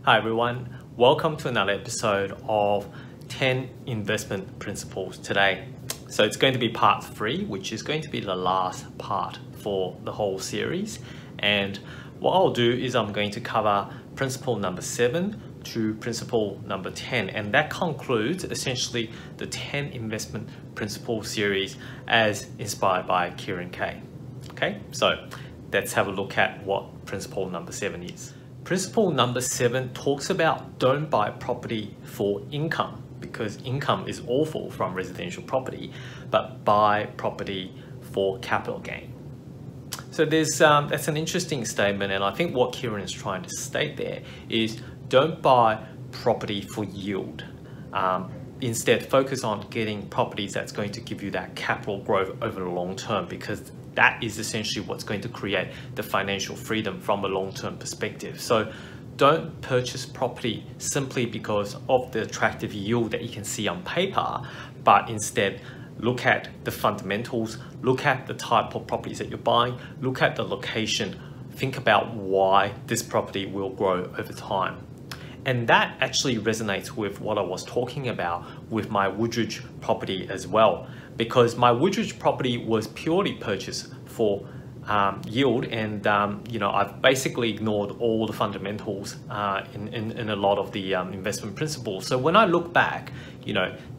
Hi everyone, welcome to another episode of 10 investment principles today. So it's going to be part 3, which is going to be the last part for the whole series. And what I'll do is I'm going to cover principle number 7 to principle number 10, and that concludes essentially the 10 investment principle series as inspired by KieranK. Okay, so let's have a look at what principle number 7 is. Principle number 7 talks about don't buy property for income, because income is awful from residential property, but buy property for capital gain. So that's an interesting statement, and I think what Kieran is trying to state there is don't buy property for yield. Instead, focus on getting properties that's going to give you that capital growth over the long term, because that is essentially what's going to create the financial freedom from a long-term perspective. So don't purchase property simply because of the attractive yield that you can see on paper, but instead look at the fundamentals, look at the type of properties that you're buying, look at the location, think about why this property will grow over time. And that actually resonates with what I was talking about with my Woodridge property as well, because my Woodridge property was purely purchased for yield, and I've basically ignored all the fundamentals in a lot of the investment principles. So when I look back,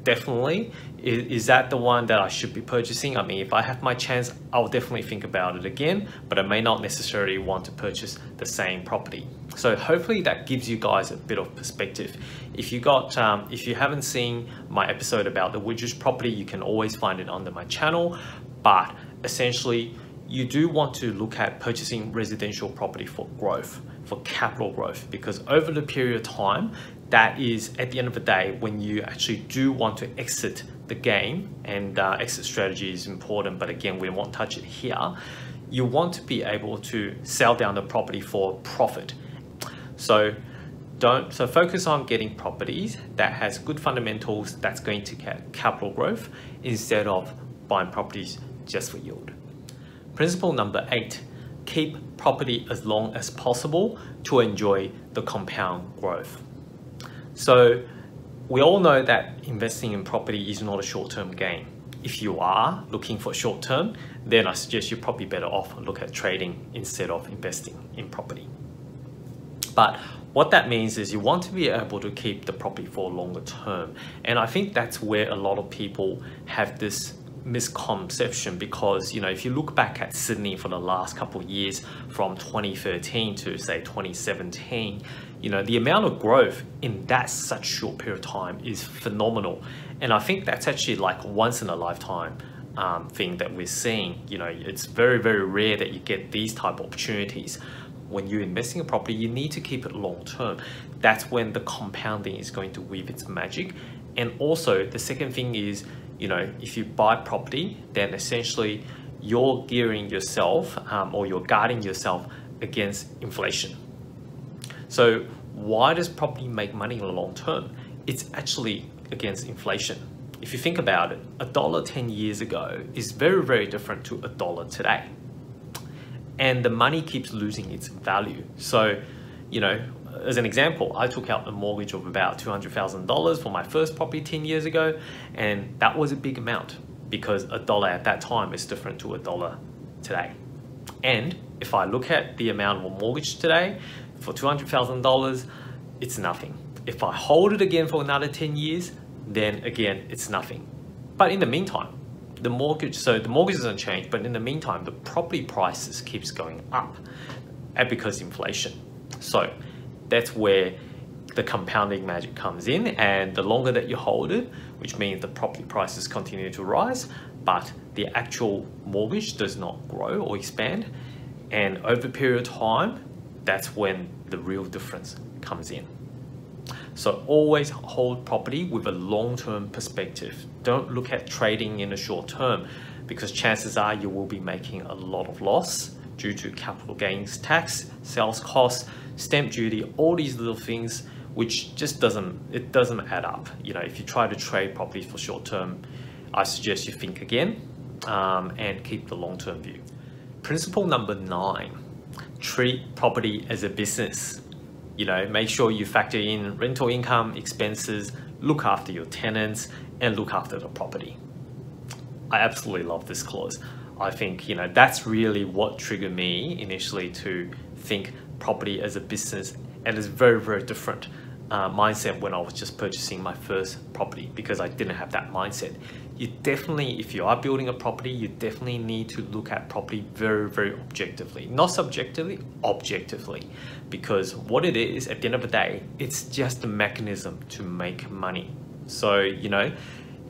definitely is that the one that I should be purchasing? I mean, if I have my chance, I'll definitely think about it again, but I may not necessarily want to purchase the same property. So hopefully that gives you guys a bit of perspective. If you haven't seen my episode about the Woodridge property, you can always find it under my channel. But essentially, you do want to look at purchasing residential property for growth, for capital growth, because over the period of time, that is at the end of the day when you actually do want to exit the game, and exit strategy is important, but again, we won't touch it here. You want to be able to sell down the property for profit. So focus on getting properties that has good fundamentals that's going to get capital growth instead of buying properties just for yield. Principle number 8, keep property as long as possible to enjoy the compound growth. So we all know that investing in property is not a short-term gain. If you are looking for short-term, then I suggest you're probably better off look at trading instead of investing in property. But what that means is you want to be able to keep the property for a longer term. And I think that's where a lot of people have this misconception, because if you look back at Sydney for the last couple of years, from 2013 to say 2017, the amount of growth in that such short period of time is phenomenal. And I think that's actually like once in a lifetime thing that we're seeing. It's very, very rare that you get these type of opportunities. When you're investing in property, you need to keep it long term. That's when the compounding is going to weave its magic. And also the second thing is, if you buy property, then essentially you're gearing yourself or you're guarding yourself against inflation. So why does property make money in the long term? It's actually against inflation. If you think about it, $1 10 years ago is very, very different to $1 today. And the money keeps losing its value. So, as an example, I took out a mortgage of about $200,000 for my first property 10 years ago, and that was a big amount because $1 at that time is different to $1 today. And if I look at the amount of a mortgage today for $200,000, it's nothing. If I hold it again for another 10 years, then again, it's nothing. But in the meantime, the mortgage doesn't change, but in the meantime, the property prices keeps going up because inflation. So that's where the compounding magic comes in, and the longer that you hold it, which means the property prices continue to rise, but the actual mortgage does not grow or expand. And over a period of time, that's when the real difference comes in. So always hold property with a long-term perspective. Don't look at trading in the short term, because chances are you will be making a lot of loss due to capital gains tax, sales costs, stamp duty, all these little things, which just doesn't add up. If you try to trade property for short term, I suggest you think again and keep the long-term view. Principle number 9, treat property as a business. make sure you factor in rental income, expenses, look after your tenants, and look after the property. I absolutely love this clause. I think, that's really what triggered me initially to think property as a business, and it's very, very different mindset when I was just purchasing my first property, because I didn't have that mindset. You definitely, if you are building a property, you definitely need to look at property very, very objectively, not subjectively, objectively, because what it is at the end of the day, it's just a mechanism to make money. So,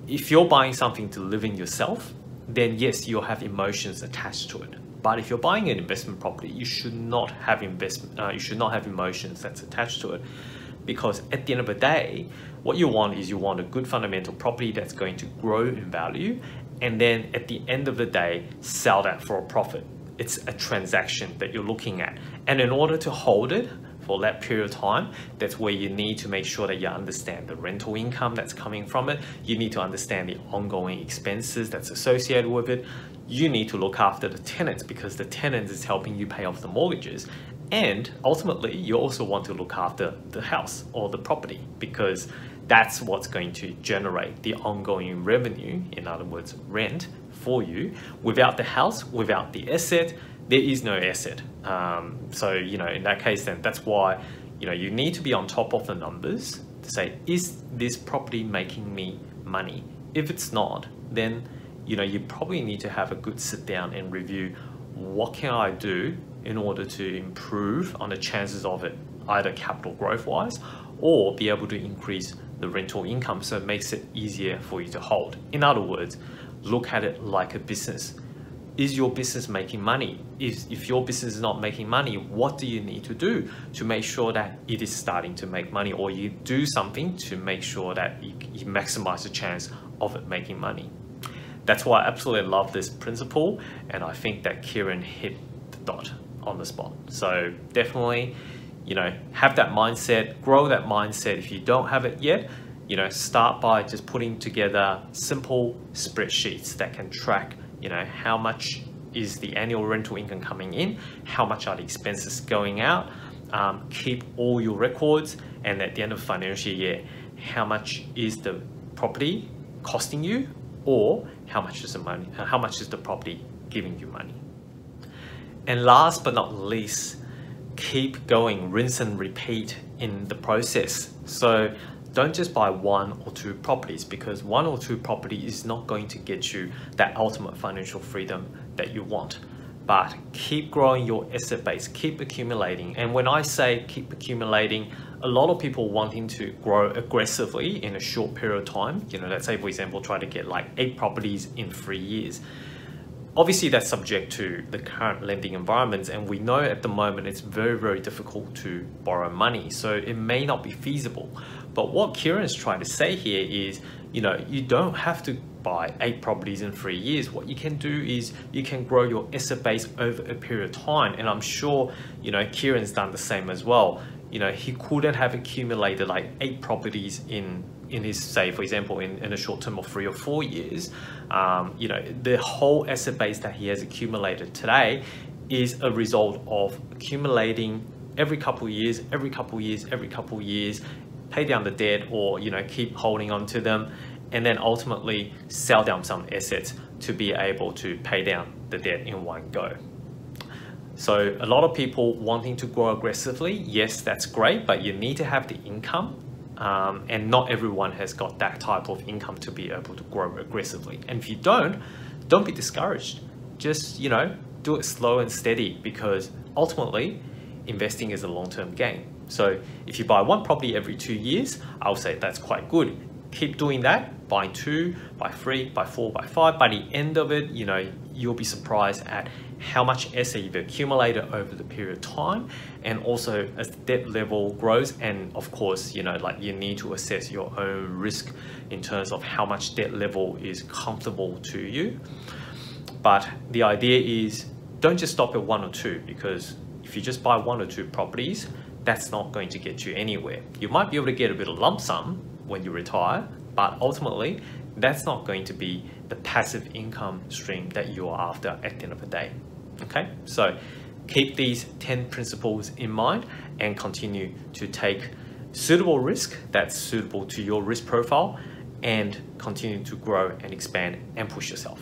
if you're buying something to live in yourself, then yes, you'll have emotions attached to it. But if you're buying an investment property, you should not have emotions that's attached to it. Because at the end of the day, what you want is you want a good fundamental property that's going to grow in value, and then at the end of the day, sell that for a profit. It's a transaction that you're looking at. And in order to hold it for that period of time, that's where you need to make sure that you understand the rental income that's coming from it. You need to understand the ongoing expenses that's associated with it. You need to look after the tenants, because the tenants is helping you pay off the mortgages. And ultimately, you also want to look after the house or the property, because that's what's going to generate the ongoing revenue, in other words, rent for you. Without the house, without the asset, there is no asset. So, in that case, then that's why, you need to be on top of the numbers to say, is this property making me money? If it's not, then, you probably need to have a good sit down and review, what can I do in order to improve on the chances of it, either capital growth wise, or be able to increase the rental income so it makes it easier for you to hold. In other words, look at it like a business. Is your business making money? If your business is not making money, what do you need to do to make sure that it is starting to make money, or you do something to make sure that you maximize the chance of it making money? That's why I absolutely love this principle, and I think that Kieran hit the dot on the spot. So definitely, have that mindset, grow that mindset. If you don't have it yet, start by just putting together simple spreadsheets that can track, how much is the annual rental income coming in, how much are the expenses going out, keep all your records, and at the end of the financial year, how much is the property costing you, or how much is the property giving you money. And last but not least, keep going, rinse and repeat in the process. So don't just buy 1 or 2 properties, because 1 or 2 properties is not going to get you that ultimate financial freedom that you want. But keep growing your asset base, keep accumulating. And when I say keep accumulating, a lot of people wanting to grow aggressively in a short period of time. Let's say, for example, try to get like 8 properties in 3 years. Obviously, that's subject to the current lending environments, and we know at the moment it's very, very difficult to borrow money, so it may not be feasible. But what Kieran is trying to say here is, you don't have to buy 8 properties in 3 years. What you can do is you can grow your asset base over a period of time, and I'm sure, Kieran's done the same as well. He couldn't have accumulated like 8 properties in his, say, for example, in a short term of 3 or 4 years. The whole asset base that he has accumulated today is a result of accumulating every couple of years, every couple of years, pay down the debt, or keep holding on to them, and then ultimately sell down some assets to be able to pay down the debt in one go. So a lot of people wanting to grow aggressively, yes, that's great, but you need to have the income, and not everyone has got that type of income to be able to grow aggressively. And if you don't be discouraged. Just, do it slow and steady, because ultimately investing is a long-term game. So if you buy 1 property every 2 years, I'll say that's quite good. Keep doing that, buy 2, buy 3, buy 4, buy 5. By the end of it, you'll be surprised at how much asset you've accumulated over the period of time, and also as the debt level grows. And of course, you need to assess your own risk in terms of how much debt level is comfortable to you. But the idea is, don't just stop at 1 or 2, because if you just buy 1 or 2 properties, that's not going to get you anywhere. You might be able to get a bit of lump sum when you retire, but ultimately that's not going to be the passive income stream that you're after at the end of the day. Okay, so keep these 10 principles in mind and continue to take suitable risk that's suitable to your risk profile and continue to grow and expand and push yourself.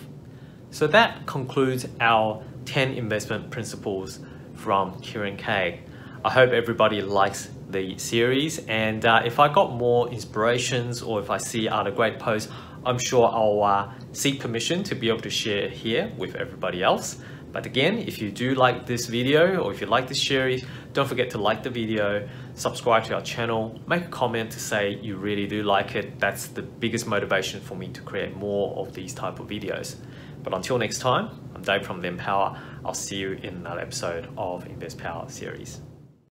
So that concludes our 10 investment principles from KieranK. I hope everybody likes the series, and if I got more inspirations or if I see other great posts, I'm sure I'll seek permission to be able to share here with everybody else. But again, if you do like this video or if you like this series, don't forget to like the video, subscribe to our channel, make a comment to say you really do like it. That's the biggest motivation for me to create more of these type of videos. But until next time, I'm Dave from the Empower. I'll see you in another episode of Invest Power series.